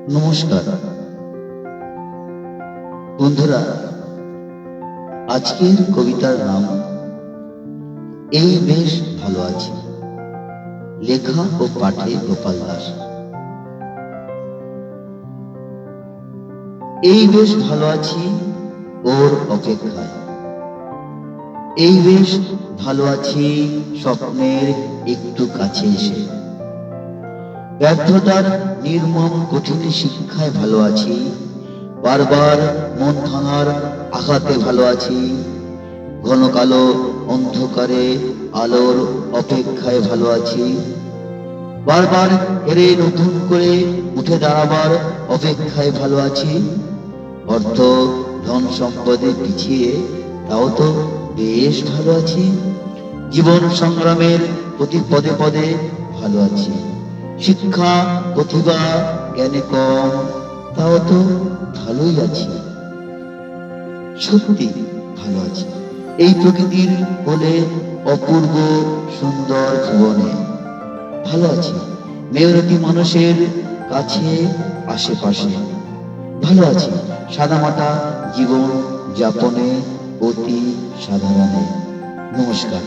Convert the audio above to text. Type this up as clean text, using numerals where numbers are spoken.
নমস্কার বন্ধুরা, আজকের কবিতার নাম এই বেশ ভালো আছি। লেখা ও পাঠে গোপাল দাস। এই বেশ ভালো আছি ওর অপেক্ষায়, এই বেশ ভালো আছি স্বপ্নের একটু কাছে এসে। ব্যর্থতার নির্মম কঠিন শিক্ষায় ভালো আছি, বারবার মন ভাঙার আঘাতে ভালো আছি, ঘন কালো অন্ধকারে আলোর অপেক্ষায় ভালো আছি, বারবার হেরে নতুন করে উঠে দাঁড়াবার অপেক্ষায় ভালো আছি। অর্থ ধন সম্পদে পিছিয়ে তাও তো বেশ ভালো আছি। জীবন সংগ্রামের প্রতি পদে পদে ভালো আছি। শিক্ষা প্রতিভা জ্ঞানে কম, তাও তো ভালোই আছি। সত্যি ভালো আছি এই প্রকৃতির কোলে অপূর্ব সুন্দর ভুবনে। ভালো আছি মেয়রতি মানুষের কাছে আশেপাশে। ভালো আছি সাদামাটা জীবন যাপনে অতি সাধারণে। নমস্কার।